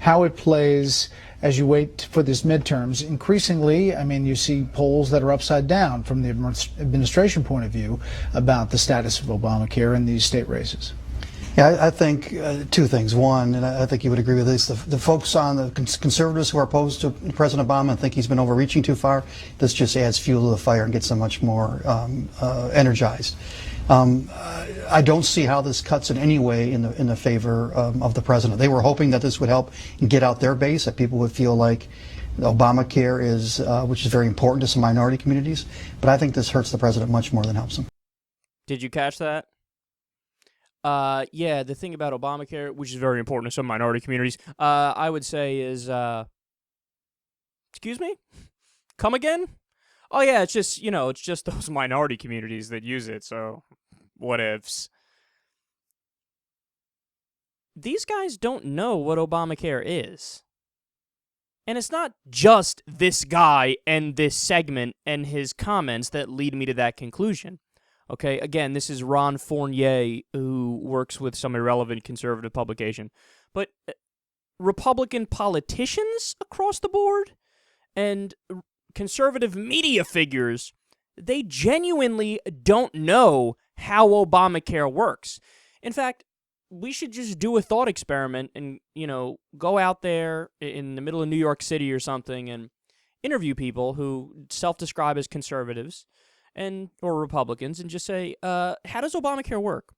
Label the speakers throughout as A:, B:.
A: how it plays as you wait for these midterms. Increasingly, I mean, you see polls that are upside down from the administration point of view about the status of Obamacare in these state races.
B: Yeah, I think two things. One, and I think you would agree with this, the folks on the conservatives who are opposed to President Obama and think he's been overreaching too far, this just adds fuel to the fire and gets them much more energized. I don't see how this cuts in any way in the favor of the president. They were hoping that this would help get out their base, that people would feel like Obamacare is, which is very important to some minority communities. But I think this hurts the president much more than helps him.
C: Did you catch that? Yeah, the thing about Obamacare, which is very important to some minority communities, I would say is, excuse me? Come again? Oh yeah, it's just, it's just those minority communities that use it, so what ifs. These guys don't know what Obamacare is. And it's not just this guy and this segment and his comments that lead me to that conclusion. Okay, again, this is Ron Fournier, who works with some irrelevant conservative publication. But Republican politicians across the board and conservative media figures, they genuinely don't know how Obamacare works. In fact, we should just do a thought experiment and, go out there in the middle of New York City or something and interview people who self-describe as conservatives or Republicans and just say, how does Obamacare work?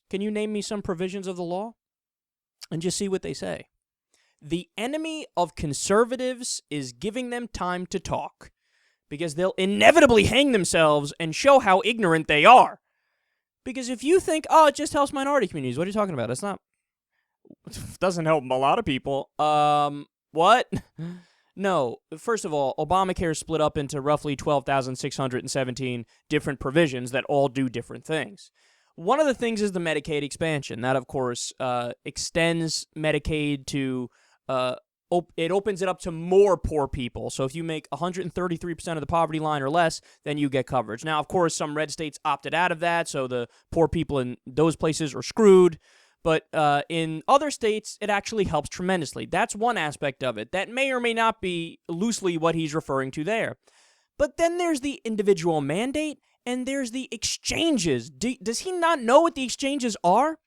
C: Can you name me some provisions of the law? And just see what they say. The enemy of conservatives is giving them time to talk because they'll inevitably hang themselves and show how ignorant they are. Because if you think, it just helps minority communities, what are you talking about? It doesn't help a lot of people. What? No, first of all, Obamacare is split up into roughly 12,617 different provisions that all do different things. One of the things is the Medicaid expansion. That, of course, extends Medicaid to, it opens it up to more poor people. So if you make 133% of the poverty line or less, then you get coverage. Now, of course, some red states opted out of that, so the poor people in those places are screwed. But in other states, it actually helps tremendously. That's one aspect of it. That may or may not be loosely what he's referring to there. But then there's the individual mandate, and there's the exchanges. Does he not know what the exchanges are?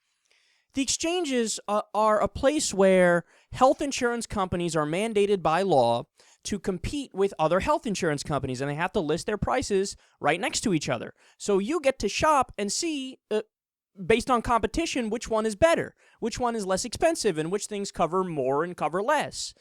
C: The exchanges are a place where health insurance companies are mandated by law to compete with other health insurance companies, and they have to list their prices right next to each other. So you get to shop and see based on competition, which one is better, which one is less expensive, and which things cover more and cover less.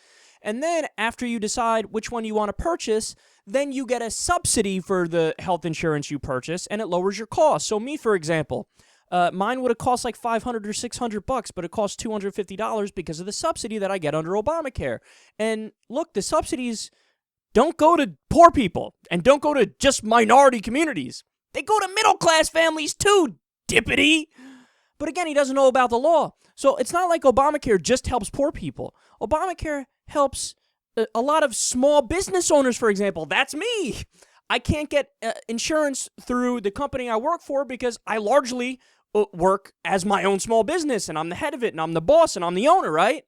C: And then after you decide which one you want to purchase, then you get a subsidy for the health insurance you purchase, and it lowers your cost. So me, for example, mine would have cost like $500 or $600, but it costs $250 because of the subsidy that I get under Obamacare. And look, the subsidies don't go to poor people and don't go to just minority communities. They go to middle-class families too, dippity. But again, he doesn't know about the law. So it's not like Obamacare just helps poor people. Obamacare helps a lot of small business owners, for example. That's me. I can't get insurance through the company I work for because I largely work as my own small business, and I'm the head of it, and I'm the boss, and I'm the owner, right?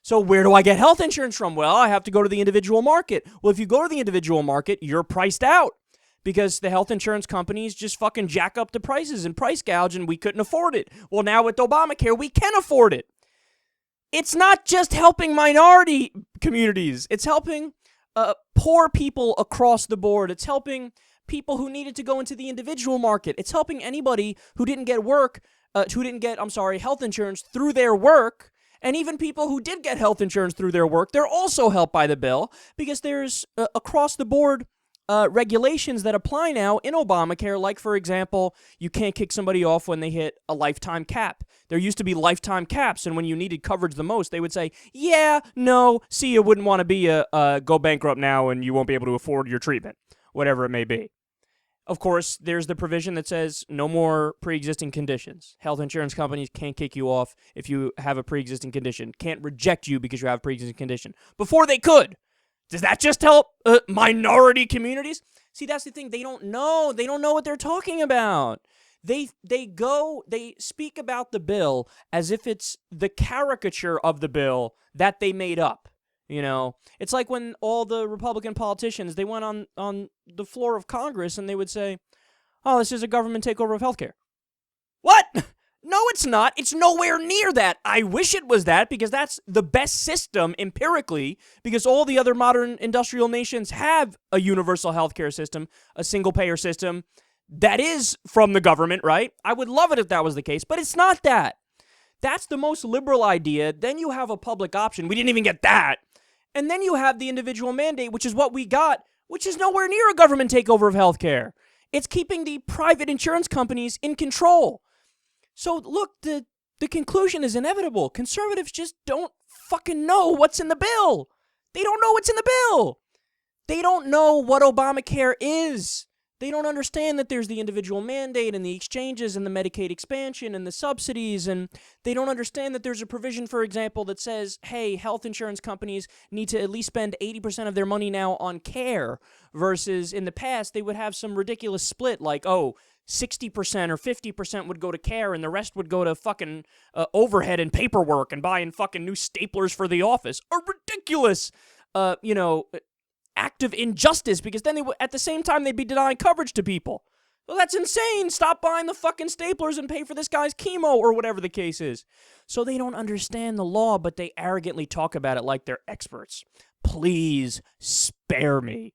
C: So where do I get health insurance from? Well, I have to go to the individual market. Well, if you go to the individual market, you're priced out because the health insurance companies just fucking jack up the prices and price gouge, and we couldn't afford it. Well, now with Obamacare, we can afford it. It's not just helping minority communities. It's helping poor people across the board. It's helping people who needed to go into the individual market. It's helping anybody who didn't get health insurance through their work. And even people who did get health insurance through their work, they're also helped by the bill because there's across the board regulations that apply now in Obamacare. Like, for example, you can't kick somebody off when they hit a lifetime cap. There used to be lifetime caps, and when you needed coverage the most, they would say, yeah, no, see, you wouldn't want to be go bankrupt now and you won't be able to afford your treatment, whatever it may be. Of course, there's the provision that says no more pre-existing conditions. Health insurance companies can't kick you off if you have a pre-existing condition, can't reject you because you have a pre-existing condition. Before they could. Does that just help minority communities? See, that's the thing. They don't know. They don't know what they're talking about. They speak about the bill as if it's the caricature of the bill that they made up. You know, it's like when all the Republican politicians, they went on the floor of Congress and they would say, oh, this is a government takeover of healthcare. What? No, it's not. It's nowhere near that. I wish it was that, because that's the best system empirically, because all the other modern industrial nations have a universal healthcare system, a single-payer system that is from the government, right? I would love it if that was the case, but it's not that. That's the most liberal idea. Then you have a public option. We didn't even get that. And then you have the individual mandate, which is what we got, which is nowhere near a government takeover of healthcare. It's keeping the private insurance companies in control. So look, the conclusion is inevitable. Conservatives just don't fucking know what's in the bill. They don't know what's in the bill. They don't know what Obamacare is. They don't understand that there's the individual mandate and the exchanges and the Medicaid expansion and the subsidies, and they don't understand that there's a provision, for example, that says, hey, health insurance companies need to at least spend 80% of their money now on care, versus in the past they would have some ridiculous split like, 60% or 50% would go to care and the rest would go to fucking overhead and paperwork and buying fucking new staplers for the office. A ridiculous, act of injustice, because then at the same time they'd be denying coverage to people. Well, that's insane. Stop buying the fucking staplers and pay for this guy's chemo or whatever the case is. So they don't understand the law, but they arrogantly talk about it like they're experts. Please spare me.